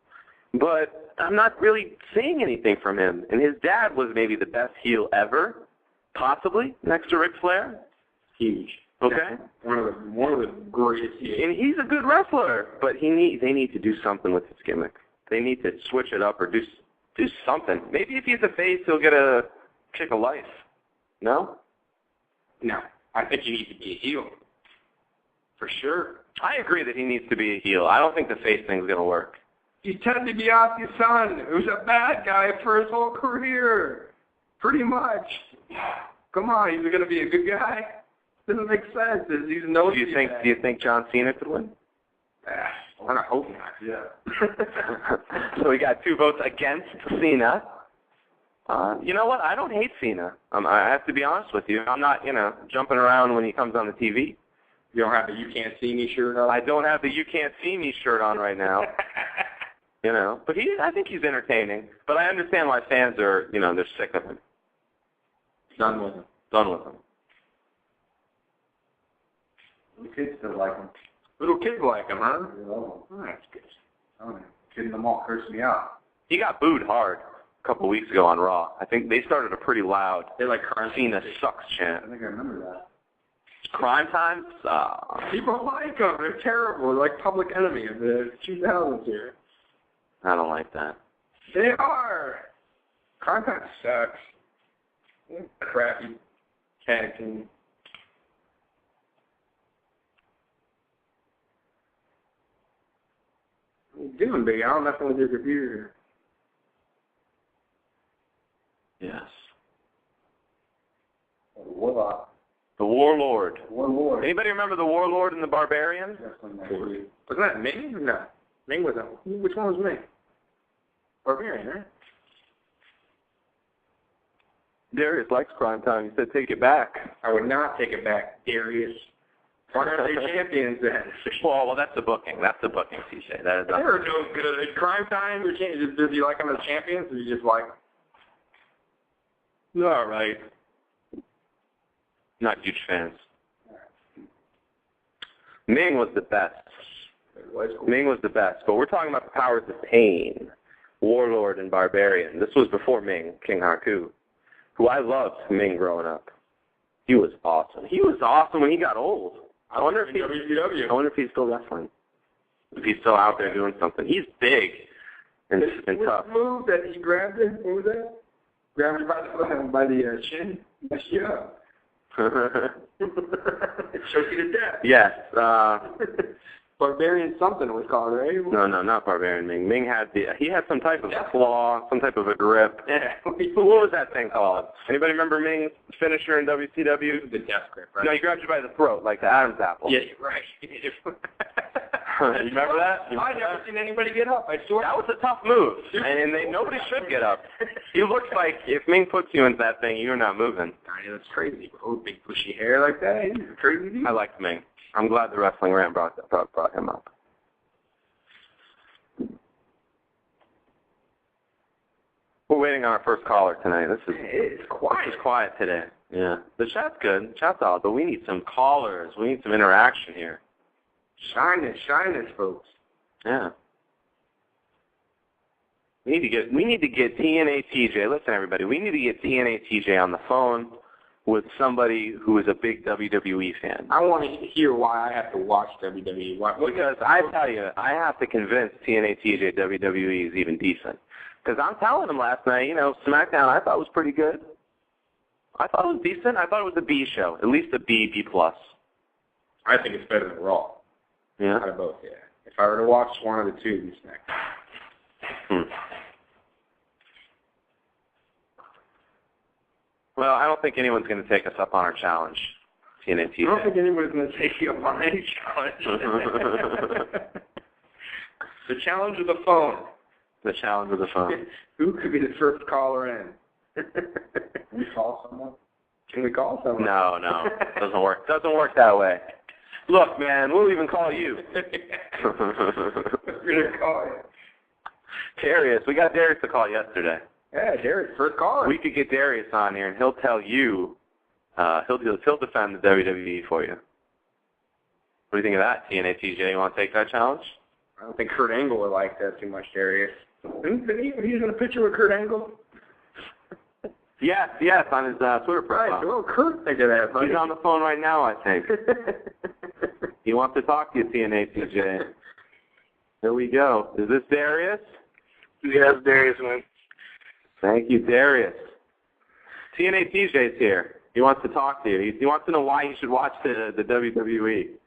but I'm not really seeing anything from him. And his dad was maybe the best heel ever, possibly next to Ric Flair. Huge. Okay. One of the greatest heels. And he's a good wrestler, but they need to do something with his gimmick. They need to switch it up or do something. Maybe if he's a face, he'll get a kick of life. No? No. I think he needs to be a heel. For sure. I agree that he needs to be a heel. I don't think the face thing's going to work. He's Ted DiBiase's son, who's a bad guy for his whole career. Pretty much. Come on, he's going to be a good guy? Doesn't make sense. He's no. Do you think John Cena could win? I hope not. Yeah. So we got 2 votes against Cena. You know what? I don't hate Cena. I have to be honest with you. I'm not, jumping around when he comes on the TV. You don't have the "You Can't See Me" shirt on? I don't have the "You Can't See Me" shirt on right now. But I think he's entertaining. But I understand why fans are, they're sick of him. Done with him. The kids still like him. Little kids like him, huh? They love him. Oh, that's good. Oh, kidding them all cursed me out. He got booed hard a couple of weeks ago on Raw. I think they started a pretty loud They like Cena sucks chant. I think I remember that. Crime Time? People like them. They're terrible. They're like Public Enemy of the 2000s here. I don't like that. They are. Crime Time sucks. Crappy tag team. What are you doing, Big Al? Nothing with your computer. Yes. Warlock. The Warlord. Warlord. Anybody remember the Warlord and the Barbarian? Wasn't that Ming? No. Ming was which one was Ming? Barbarian, right? Darius likes Crime Time. He said take it back. I would not take it back, Darius. Why aren't they champions then? Well, that's the booking. That's the booking, TJ. That is They were no good. Crime Time, does he like them as champions, or do you just like them? all right. Not huge fans. Ming was the best. Ming was the best. But we're talking about the powers of pain. Warlord and Barbarian. This was before Ming, King Haku, who I loved Ming growing up. He was awesome. He was awesome when he got old. I wonder if he's still wrestling. If he's still out there doing something. He's big and tough. What move that he grabbed him? What was that? Grabbed him by the chin? Yeah. It shows you to death. Yes. Barbarian something it was called, right? No, not Barbarian Ming. Ming had some type of a claw, some type of a grip. Yeah. What was that thing called? Anybody remember Ming's finisher in WCW? The death grip, right? No, he grabbed you by the throat, like the Adam's apple. Yeah, right. You remember that? I've never seen anybody get up. I swear. That was a tough move, and nobody should get up. He looks like if Ming puts you into that thing, you're not moving. I He looks crazy, bro. Big bushy hair like that. He's crazy. I like Ming. I'm glad the wrestling rant brought him up. We're waiting on our first caller tonight. It's quiet. This is quiet today. Yeah. The chat's good. Chat's all, but we need some callers. We need some interaction here. Shyness, folks. Yeah. We need to get TNA TJ. Listen, everybody. We need to get TNA TJ on the phone with somebody who is a big WWE fan. I want to hear why I have to watch WWE. Because I tell you, I have to convince TNA TJ WWE is even decent. Because I'm telling him last night, SmackDown I thought was pretty good. I thought it was decent. I thought it was a B show, at least a B+. I think it's better than Raw. Yeah? Out of both, yeah. If I were to watch one of the two, it'd be SmackDown. Well, I don't think anyone's going to take us up on our challenge, TNA TJ. I don't think anyone's going to take you up on any challenge. The challenge of the phone. The challenge of the phone. Who could be the first caller in? Can we call someone? No. Doesn't work. Doesn't work that way. Look, man, we'll even call you. We're going to call you. Darius. We got Darius to call yesterday. Yeah, Darius, first caller. We could get Darius on here, and he'll tell you, he'll defend the WWE for you. What do you think of that, TNA TJ? You want to take that challenge? I don't think Kurt Angle would like that too much, Darius. He's in a picture with Kurt Angle? Yes, on his Twitter profile. Right, well, Kurt think of that, buddy. He's on the phone right now, I think. He wants to talk to you, TNA TJ. Here we go. Is this Darius? Yes, Darius, man. Thank you, Darius. TNA TJ's here. He wants to talk to you. He wants to know why you should watch the WWE.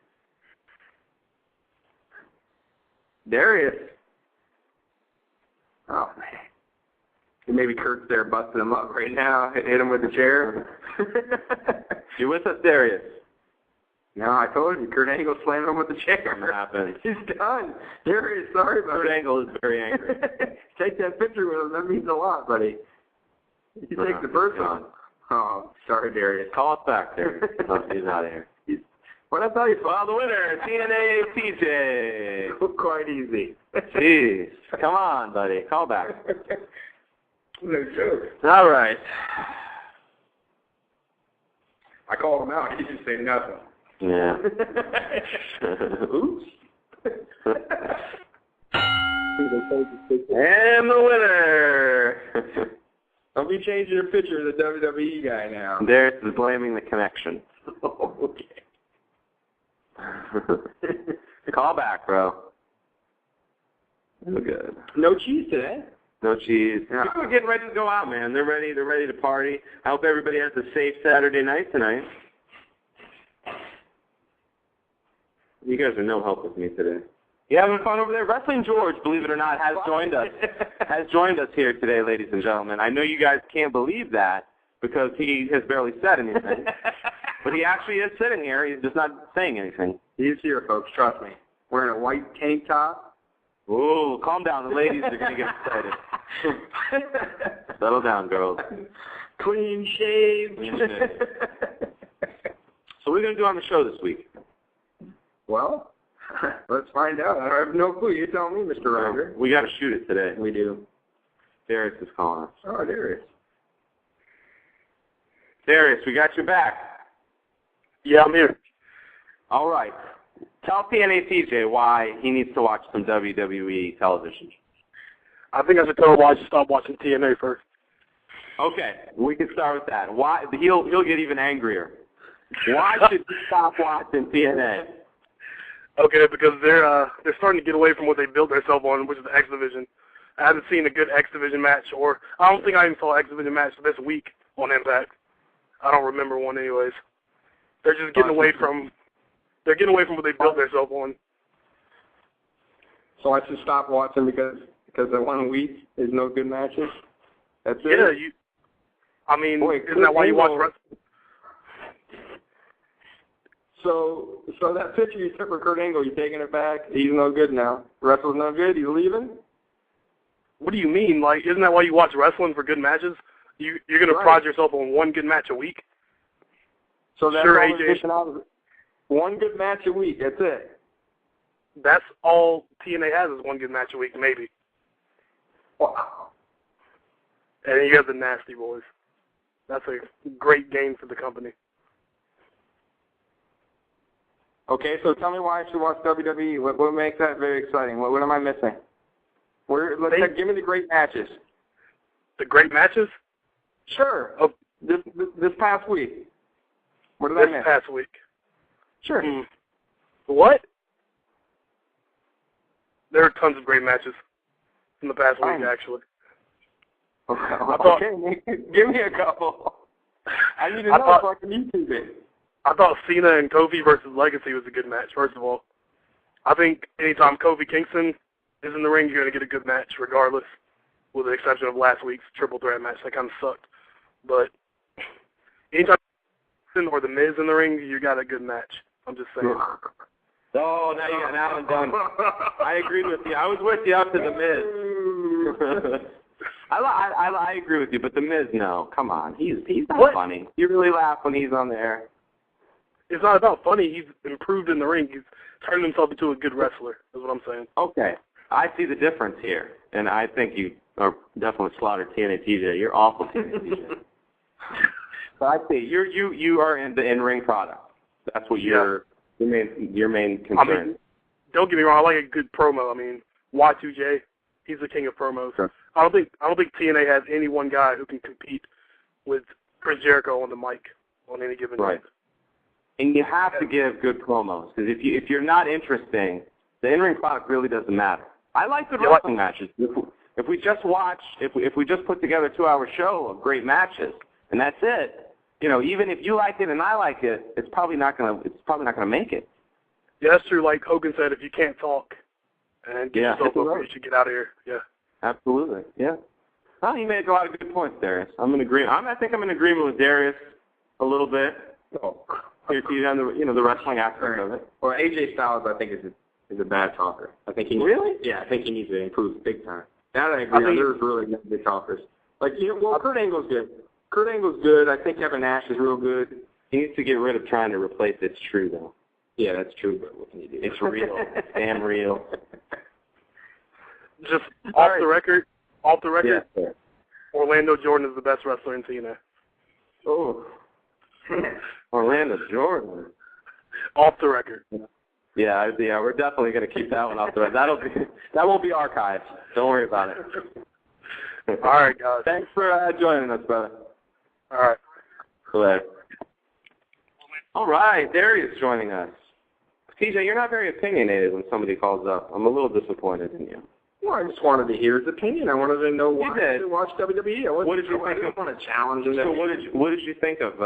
Darius. Oh, man. Maybe Kurt's there busting him up right now. Hit him with the chair. You with us, Darius? No, I told you. Kurt Angle slammed him with the chair. What happened? He's done. Darius, sorry about it. Kurt Angle is very angry. Take that picture with him. That means a lot, buddy. You take the first one. Oh, sorry, Darius. Call us back, Darius. No, he's out of here. What I tell you? Well, the winner, TNA TJ. Quite easy. Jeez. Come on, buddy. Call back. No joke. All right. I called him out. He didn't say nothing. Yeah. Oops. And the winner. Don't be changing your picture of the WWE guy now. Darius is blaming the connection. Okay. Call back, bro. Oh, good. No cheese today. No cheese. Yeah. People are getting ready to go out, man. They're ready to party. I hope everybody has a safe Saturday night tonight. You guys are no help with me today. You having fun over there? Wrestling George, believe it or not, has joined us. Has joined us here today, ladies and gentlemen. I know you guys can't believe that because he has barely said anything. But he actually is sitting here. He's just not saying anything. He's here, folks. Trust me. Wearing a white tank top. Ooh, calm down. The ladies are going to get excited. Settle down, girls. Clean shaved. So what are we going to do on the show this week? Well, let's find out. I have no clue. You tell me, Mr. Ryder. We got to shoot it today. We do. Darius is calling us. Oh, Darius. Darius, we got your back. Yeah, I'm here. All right. Tell TNA TJ why he needs to watch some WWE television. I think I should tell him why I should stop watching TNA first. Okay, we can start with that. Why he'll get even angrier. Why should he stop watching TNA? Okay, because they're starting to get away from what they built themselves on, which is the X Division. I haven't seen a good X Division match, or I don't think I even saw an X Division match this week on Impact. I don't remember one, anyways. They're just getting away from. They're getting away from what they built themselves on. So I should stop watching because the 1 week is no good matches. That's it. Yeah, isn't that why you watch wrestling? So that picture you took for Kurt Angle, you taking it back? He's no good now. Wrestle's no good. He's leaving. What do you mean? Like, isn't that why you watch wrestling, for good matches? You're gonna pride yourself on one good match a week? So that's sure, all AJ. they're dishing out. One good match a week. That's it. That's all TNA has is one good match a week, maybe. Wow. And then you have the Nasty Boys. That's a great game for the company. Okay, so tell me why I should watch WWE. What makes that very exciting? What am I missing? Give me the great matches. The great matches? Sure. Oh, This past week. What did I miss? This past week. Sure. What? There are tons of great matches in the past week, actually. Okay, give me a couple. I need to know so I can YouTube it. I thought Cena and Kofi versus Legacy was a good match, first of all. I think anytime Kofi Kingston is in the ring, you're going to get a good match regardless, with the exception of last week's triple threat match. That kind of sucked. But anytime Kingston or The Miz in the ring, you got a good match. I'm just saying. Oh, now I'm done. I agree with you. I was with you up to The Miz. I agree with you, but The Miz, no. Come on. He's not funny. You really laugh when he's on there. It's not about funny. He's improved in the ring. He's turned himself into a good wrestler, is what I'm saying. Okay. I see the difference here, and I think you are definitely slaughtered TNA TJ. You're awful, TNA TJ. But I see. You are in the in-ring product. That's what your main concern. I mean, don't get me wrong. I like a good promo. I mean, Y2J, he's the king of promos. Sure. I don't think TNA has any one guy who can compete with Chris Jericho on the mic on any given night. And you have to give good promos, because if you're not interesting, the in-ring product really doesn't matter. I like good wrestling matches. If we just put together a 2-hour show of great matches, and that's it, even if you like it and I like it, it's probably not gonna make it. Yeah, that's true. Like Hogan said, if you can't talk and get yourself over, you should get out of here. Yeah. Absolutely. Yeah. Well, you made a lot of good points, Darius. I think I'm in agreement with Darius a little bit. On the wrestling aspect of it. Well, AJ Styles, I think, is a bad talker. I think he I think he needs to improve big time. That I agree. There's really good talkers. Kurt Angle's good. Kurt Angle's good. I think Kevin Nash is real good. He needs to get rid of trying to replace It's True, though. Yeah, that's true, but what can you do? It's real. It's damn real. Just off the record, yeah, Orlando Jordan is the best wrestler in TNA. Oh. Orlando Jordan. Off the record. Yeah, we're definitely going to keep that one off the record. That won't be archived. Don't worry about it. All right, guys. Thanks for joining us, brother. All right. Cool. All right, Darius joining us. TJ, you're not very opinionated when somebody calls up. I'm a little disappointed in you. Well, I just wanted to hear his opinion. I wanted to know why to watch WWE. What did you think? I didn't want to challenge him. So what did you think of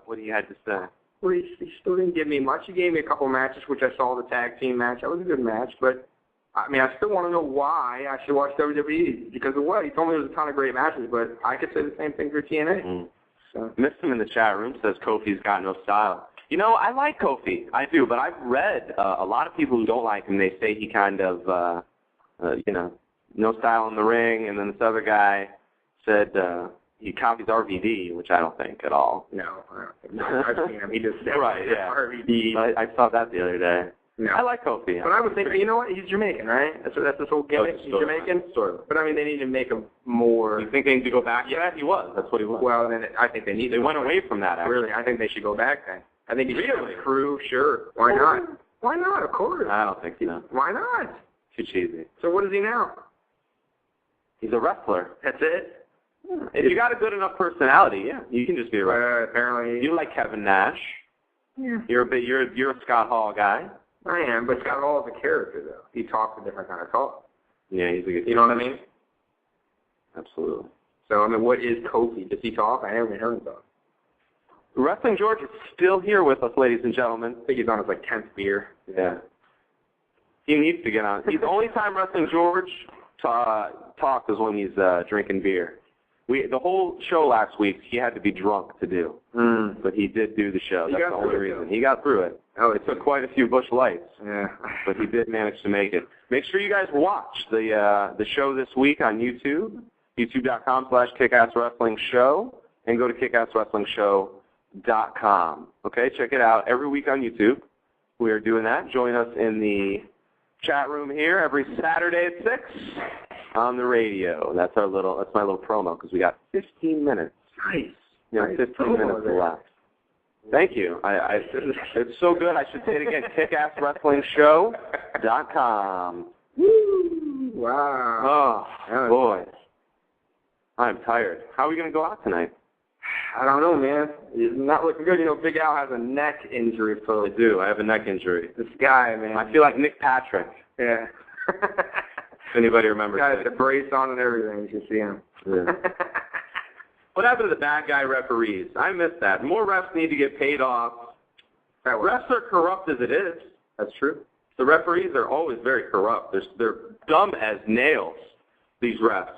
what he had to say? Well, he still didn't give me much. He gave me a couple matches, which I saw the tag team match. That was a good match, but I mean, I still want to know why I should watch WWE. Because of what? He told me there was a ton of great matches, but I could say the same thing for TNA. Mm. So. Missed him in the chat room, says Kofi's got no style. I like Kofi. I do, but I've read a lot of people who don't like him. They say he kind of, no style in the ring, and then this other guy said he copies RVD, which I don't think at all. No, I don't think so. I've seen him. He just RVD. I saw that the other day. No. I like Kofi. But I would think, you know what? He's Jamaican, right? That's this whole gimmick. He's Jamaican? Sort of. But, I mean, they need to make him more... You think they need to go back to that? He was. That's what he was. Well, then I think they need to... They went away from that, actually. Really, I think they should go back then. I think he should have a crew, sure. Why not? Why not? Of course. I don't think so. Why not? Too cheesy. So what is he now? He's a wrestler. That's it? If you got a good enough personality, yeah, you can just be a wrestler. Apparently. You like Kevin Nash. Yeah. You're a Scott Hall guy. I am, but Scott Hall is a character, though. He talks a different kind of talk. Yeah, he's a good. You know what I mean? Absolutely. So, I mean, what is Kofi? Does he talk? I haven't heard him talk. Wrestling George is still here with us, ladies and gentlemen. I think he's on his, 10th beer. Yeah. He needs to get on. The only time Wrestling George talks is when he's drinking beer. The whole show last week, he had to be drunk to do. But he did do the show. That's the only reason. He got through it. Oh, it took quite a few Busch Lights. Yeah. But he did manage to make it. Make sure you guys watch the show this week on YouTube, youtube.com/KickassWrestlingShow, and go to KickassWrestlingShow.com TNATJ.com. Okay, check it out every week on YouTube. We are doing that. Join us in the chat room here every Saturday at 6 on the radio. That's my little promo because we got 15 minutes. Nice. Nice 15 minutes left. Thank you. It's so good. I should say it again. KickassWrestlingShow.com. Woo! Wow. Oh, boy. I'm tired. How are we going to go out tonight? I don't know, man. It's not looking good. Big Al has a neck injury, folks. I do. I have a neck injury. This guy, man. I feel like Nick Patrick. Yeah. If anybody remembers that. He has the brace on and everything. You can see him. Yeah. What happened to the bad guy referees? I missed that. More refs need to get paid off. Refs are corrupt as it is. That's true. The referees are always very corrupt. They're dumb as nails, these refs.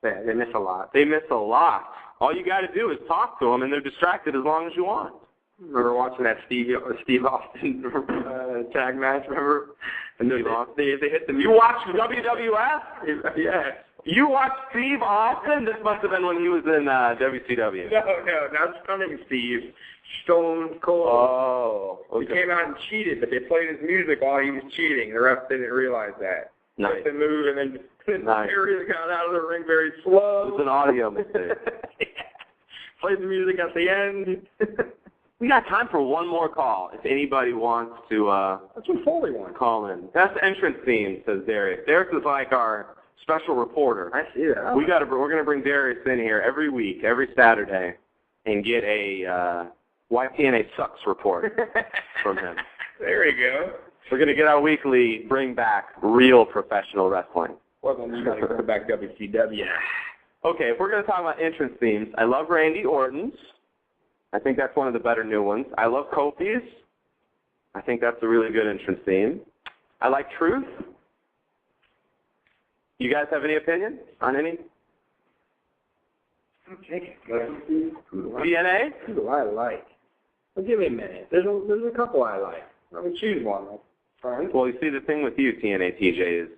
Yeah, they miss a lot. They miss a lot. All you got to do is talk to them, and they're distracted as long as you want. Remember watching that Steve Austin tag match, remember? And they hit the... You watched WWF? Yeah. You watched Steve Austin? This must have been when he was in WCW. No, not Stunning Steve. Stone Cold. Oh. Okay. He came out and cheated, but they played his music while he was cheating. The ref didn't realize that. Nice. They moved, and then nice. Harry got out of the ring very slow. It was an audio mistake. Played the music at the end. We got time for one more call. If anybody wants to that's what Foley wants. Call in. That's the entrance theme, says Darius. Darius is like our special reporter. I see that. We're gonna bring Darius in here every week, every Saturday, and get a why TNA sucks report from him. There you go. We're gonna get our weekly bring back real professional wrestling. Well, then you gotta bring back WCW. Okay, if we're gonna talk about entrance themes, I love Randy Orton's. I think that's one of the better new ones. I love Kofi's. I think that's a really good entrance theme. I like Truth. You guys have any opinion on any? Okay. TNA? Who do I like? Well, give me a minute. There's a couple I like. Let me choose one. Fine. Well, you see, the thing with you, TNA TJ, is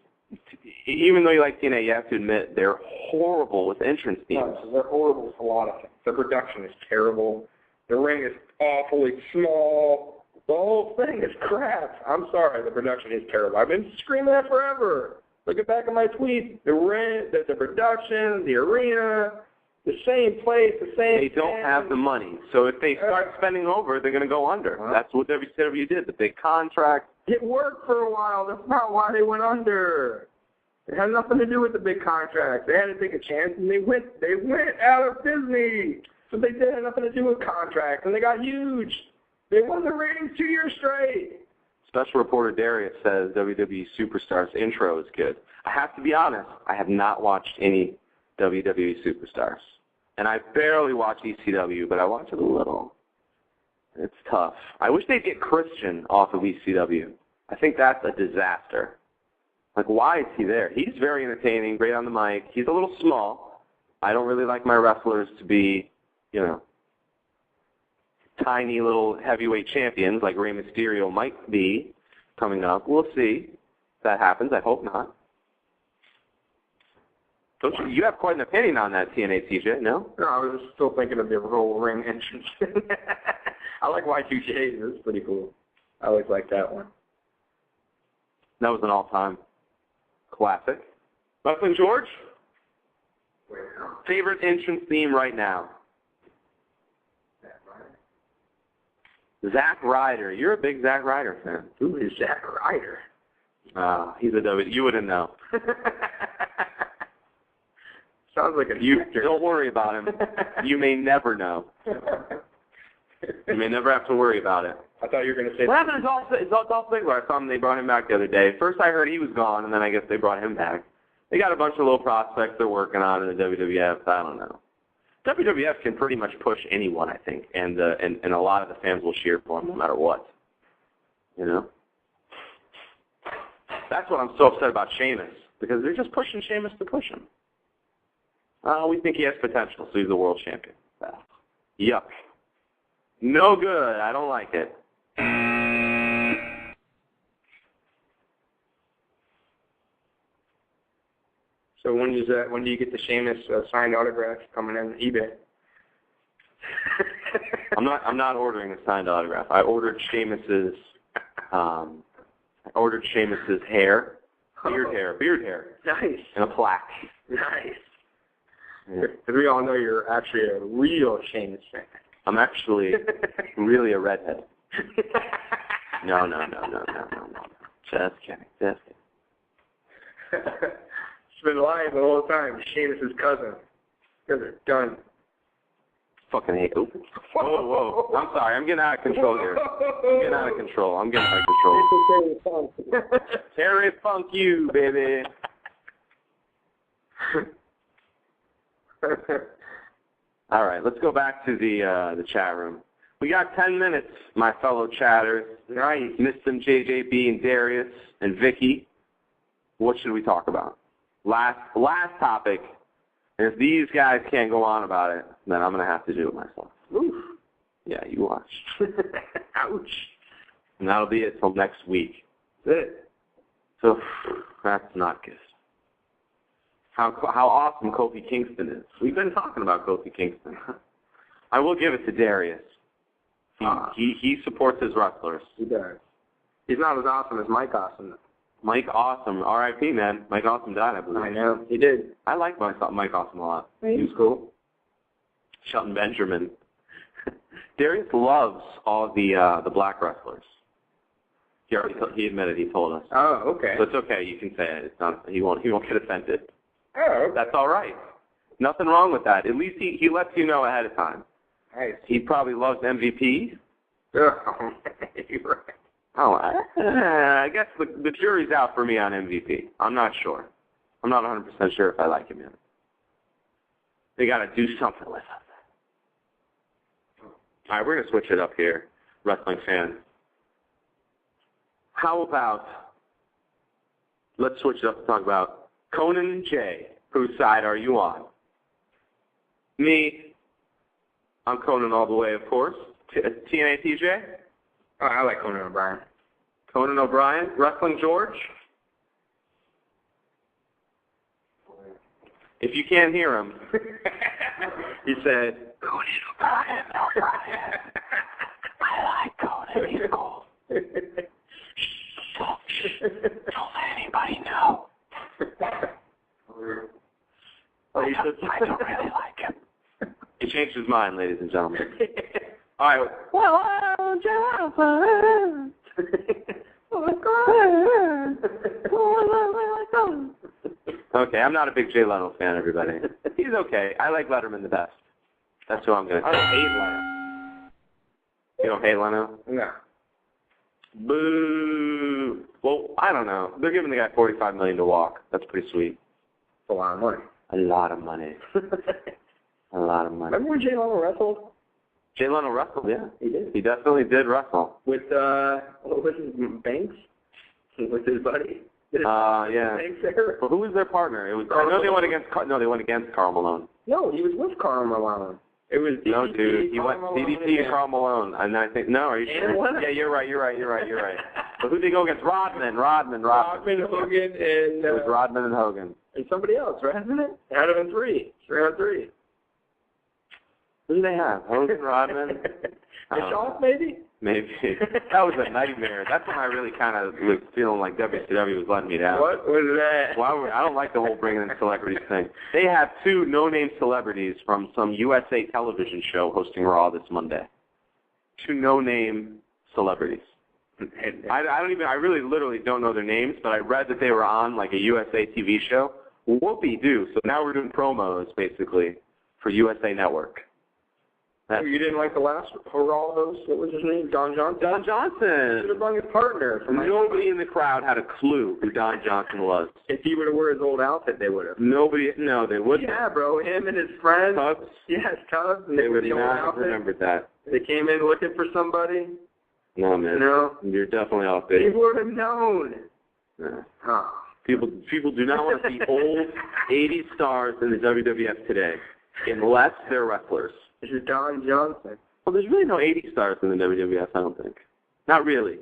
even though you like TNA, you have to admit they're horrible with entrance themes. No, they're horrible with a lot of things. The production is terrible. The ring is awfully small. The whole thing is crap. I'm sorry, the production is terrible. I've been screaming that forever. Look back at my tweets. The rent, the production, the arena, the same place, the same. They don't have the money. So if they start spending over, they're going to go under. That's what WCW did. The big contract. It worked for a while. That's not why they went under. It had nothing to do with the big contract. They had to take a chance, and they went out of Disney. So they did have nothing to do with contracts, and they got huge. They won the ratings 2 years straight. Special reporter Darius says WWE Superstars intro is good. I have to be honest, I have not watched any WWE Superstars. And I barely watch ECW, but I watch it a little. It's tough. I wish they'd get Christian off of ECW. I think that's a disaster. Like, why is he there? He's very entertaining, great on the mic. He's a little small. I don't really like my wrestlers to be, tiny little heavyweight champions like Rey Mysterio might be coming up. We'll see if that happens. I hope not. Don't you have quite an opinion on that, TNA TJ, no? No, I was still thinking of the whole ring entrance. I like Y2J. It's pretty cool. I always like that one. That was an all-time classic. Buffalo George? Favorite entrance theme right now? Zack Ryder. You're a big Zack Ryder fan. Who is Zack Ryder? He's a W. You wouldn't know. Sounds like a actor. Don't worry about him. You may never know. You may never have to worry about it. I thought you were going to say... What happened is Dolph Ziggler. I saw him. They brought him back the other day. First I heard he was gone, and then I guess they brought him back. They got a bunch of little prospects they're working on in the WWF. I don't know. WWF can pretty much push anyone, I think, and a lot of the fans will cheer for him no matter what. That's what I'm so upset about Sheamus, because they're just pushing Sheamus to push him. We think he has potential, so he's the world champion. Yuck. No good. I don't like it. So when do you get the Sheamus signed autograph coming in eBay? I'm not ordering a signed autograph. I ordered Sheamus's hair, beard hair. Nice. And a plaque. Nice. Yeah. Because we all know you're actually a real Sheamus fan. I'm actually really a redhead. No. Just kidding. She's been lying the whole time. Sheamus' cousin. You guys are done. Fucking hate. Whoa. I'm sorry. I'm getting out of control here. Terry Funk you, baby. All right, let's go back to the chat room. We got 10 minutes, my fellow chatters. Nice. Missed them, JJB and Darius and Vicky. What should we talk about? Last topic. And if these guys can't go on about it, then I'm going to have to do it myself. Oof. Yeah, you watch. Ouch. And that'll be it till next week. That's it. So that's not good. How awesome Kofi Kingston is. We've been talking about Kofi Kingston. I will give it to Darius. He supports his wrestlers. He does. He's not as awesome as Mike Awesome. Mike Awesome, R.I.P. man. Mike Awesome died, I believe. I know. He did. I like Mike Awesome a lot. He was cool. Shelton Benjamin. Darius loves all the black wrestlers. He admitted. He told us. Oh, okay. So it's okay. You can say it. It's not. He won't get offended. Oh, okay. That's all right. Nothing wrong with that. At least he lets you know ahead of time. Nice. He probably loves MVP. Oh, you're right. Oh, I guess the jury's out for me on MVP. I'm not sure. I'm not 100% sure if I like him yet. They got to do something with him. All right, we're going to switch it up here, wrestling fans. How about, let's switch it up and talk about Conan and Jay. Whose side are you on? Me, I'm Conan all the way, of course. TNA TJ? Oh, I like Conan O'Brien. Conan O'Brien? Wrestling George? If you can't hear him, he said, Conan O'Brien. I like Conan. He's cool. Don't let anybody know. I don't really like him. He changed his mind, ladies and gentlemen. All right. Well, Jonathan. Okay, I'm not a big Jay Leno fan, everybody. He's okay. I like Letterman the best. That's who I'm going to say. I don't hate Leno. You don't hate Leno? No. Boo. Well, I don't know. They're giving the guy $45 million to walk. That's pretty sweet. It's a lot of money. A lot of money. A lot of money. Remember when Jay Leno wrestled? Jay Leno wrestled, yeah. He did. He definitely did wrestle. With, what was his, Banks? With his buddy? Yeah. Banks there? Well, who was their partner? It was. I know they went against. They went against Karl Malone. No, he was with Karl Malone. It was DDP, no, dude. He went Malone DDP and Karl Malone, and I think no. Are you sure? Yeah, you're right. But who did they go against? Rodman, Hogan, and it was Rodman and Hogan. And somebody else, right? Isn't it? It had been 3 on 3. Who did they have? Hogan, Rodman. Bischoff, maybe? Maybe. That was a nightmare. That's when I really kind of was feeling like WCW was letting me down. What was that? Well, I don't like the whole bringing in celebrities thing. They have 2 no-name celebrities from some USA television show hosting Raw this Monday. 2 no-name celebrities. I really literally don't know their names, but I read that they were on like a USA TV show. Whoopie-doo. So now we're doing promos, basically, for USA Network. You didn't like the last Raw host? What was his name? Don Johnson? Don Johnson. Should have brought his partner. Nobody in the crowd had a clue who Don Johnson was. If he would have worn his old outfit, they would have. No, they wouldn't. Yeah, bro. Him and his friends. Tubbs? Yes, Tubbs. They would not have remembered that. They came in looking for somebody. No, man. No. You're definitely off base. He would have known. No. Oh. People do not want to see old 80s stars in the WWF today, unless they're wrestlers. This is Don Johnson. Well, there's really no 80s stars in the WWF, I don't think. Not really.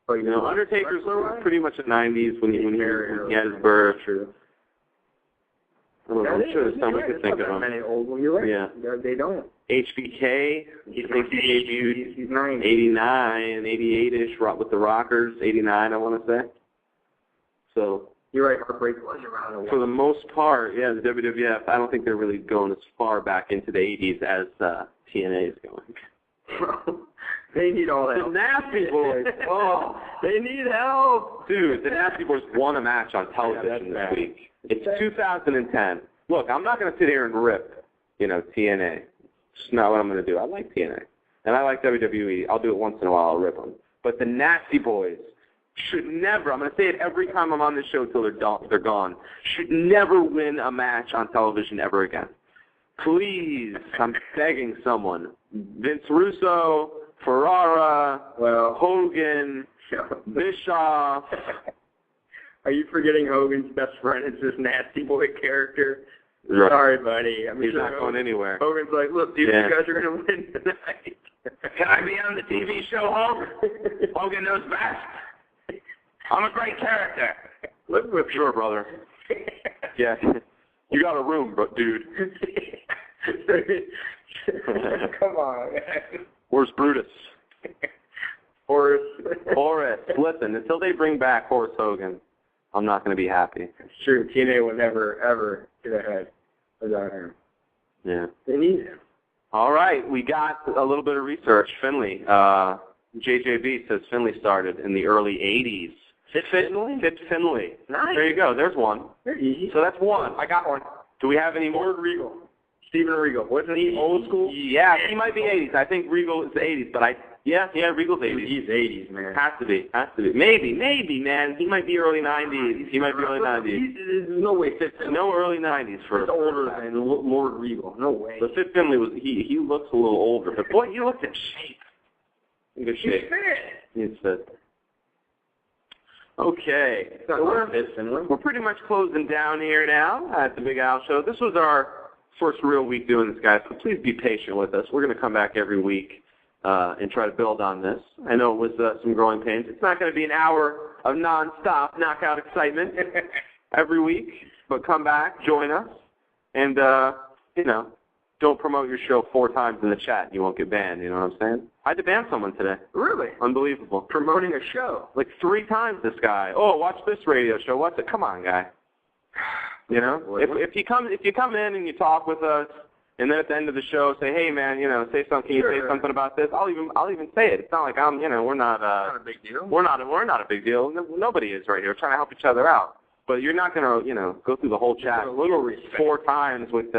Oh, you know, Undertaker's pretty much the 90s when he had his birth. I don't know. I'm sure there's some we could think of them. Many old ones. You're right. Yeah. They don't. HBK, he debuted He's 90. 89, 88-ish, with the Rockers, 89, I want to say. So You're right, Heartbreak was around. For the most part, yeah, the WWF, I don't think they're really going as far back into the 80s as TNA is going. They need all that. The Nasty Boys. Oh, they need help. Dude, the Nasty Boys won a match on television this week. It's 2010. Look, I'm not going to sit here and rip, TNA. It's not what I'm going to do. I like TNA. And I like WWE. I'll do it once in a while. I'll rip them. But the Nasty Boys should never, I'm going to say it every time I'm on this show until they're gone, should never win a match on television ever again. Please, I'm begging someone. Vince Russo, Ferrara, Hogan, Bischoff. Are you forgetting Hogan's best friend is this Nasty Boy character? Right. Sorry, buddy. He's not going anywhere. Hogan's like, look, dude, you guys are going to win tonight. Can I be on the TV show, Hogan? Hogan knows best. I'm a great character. Sure, brother. Yeah. You got a room, dude. Come on, man. Where's Brutus? Horace. Listen, until they bring back Horace Hogan, I'm not going to be happy. It's true. TNA will never, ever get ahead without him. Yeah. They need him. All right. We got a little bit of research. Finley. JJB says Finley started in the early 80s. Fit Finley. Nice. There you go. There's one. They're easy. So that's one. I got one. Do we have any more? Steven Regal. Wasn't he old school? Yeah, he might be 80s. I think Regal is the 80s, but yeah, Regal's 80s. He's 80s, man. Has to be. Maybe, man. He might be early 90s. There's no way Fit Finley. No early 90s for. He's older than Lord Regal. No way. But Fit Finley he looks a little older, but boy, he looks in shape. In good shape. He's fit. Okay. So we're pretty much closing down here now at the Big Al Show. This was our first real week doing this, guys, so please be patient with us. We're going to come back every week and try to build on this. I know it was some growing pains. It's not going to be an hour of nonstop knockout excitement every week, but come back, join us, and, don't promote your show 4 times in the chat and you won't get banned, you know what I'm saying? I had to ban someone today. Really? Unbelievable. Promoting a show. Like 3 times this guy. Oh, watch this radio show. What's it? Come on, guy. If you come in and you talk with us, and then at the end of the show say, hey man, say something. Can you say something about this? I'll even say it. It's not like we're not. Not a big deal. We're not a big deal. Nobody is right here. We're trying to help each other out. But you're not going to go through the whole chat 4 times with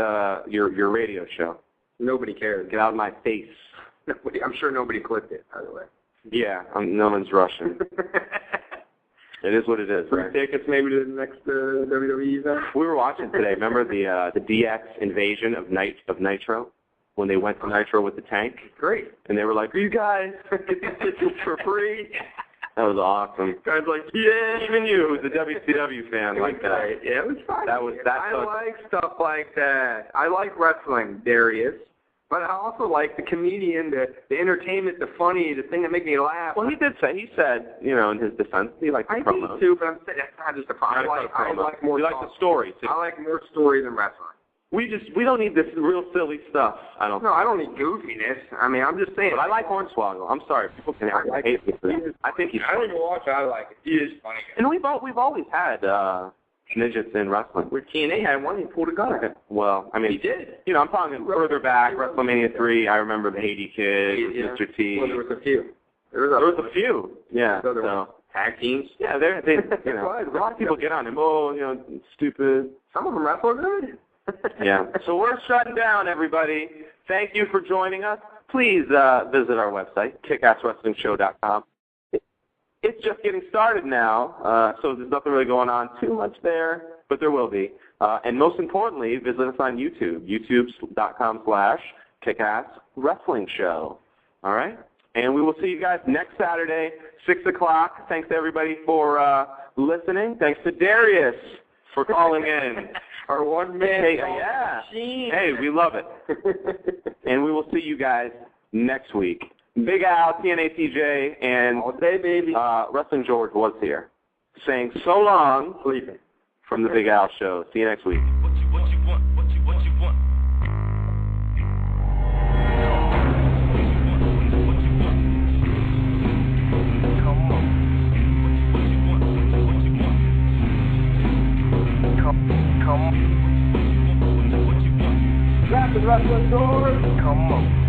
your radio show. Nobody cares. Get out of my face. I'm sure nobody clicked it, by the way. Yeah, no one's rushing. It is what it is. Free tickets maybe to the next WWE event? We were watching today. Remember the DX invasion of Nitro? When they went to Nitro with the tank? Great. And they were like, you guys get these tickets for free? That was awesome. Guys like, yeah. Even you, who's a WCW fan, like that. Right. Yeah, it was fun. I like stuff like that. I like wrestling, Darius. But I also like the comedian, the entertainment, the funny, the thing that makes me laugh. Well, he said, in his defense, he liked the promos. I do too, but I'm saying that's not just a problem. I like more. You like the story too. I like more story than wrestling. We don't need this real silly stuff. I don't need goofiness. I mean, I'm just saying. But I like Hornswoggle. I'm sorry, people can hate me for that. I think he's funny. I don't even watch it. I like it. He is funny. And we've always had midgets in wrestling. Where TNA had one, he pulled a gun. Well, I mean, he did. I'm talking further back, WrestleMania 3. I remember the Haiti Kid, Mr. T. Well, there was a few. There was a few. Yeah. So tag teams. Yeah, a lot of people get on him. Oh, stupid. Some of them wrestle good. Yeah. So we're shutting down, everybody. Thank you for joining us. Please visit our website, kickasswrestlingshow.com. It's just getting started now, so there's nothing really going on too much there, but there will be. And most importantly, visit us on YouTube, youtube.com/kickasswrestlingshow. All right? And we will see you guys next Saturday, 6 o'clock. Thanks to everybody for listening. Thanks to Darius for calling in. Our one-man machine. Hey, we love it. And we will see you guys next week. Big Al, TNA TJ, and all day, baby. Wrestling George was here, saying so long sleeping from the Big Al Show. See you next week. Rapid wrestling doors. Come on.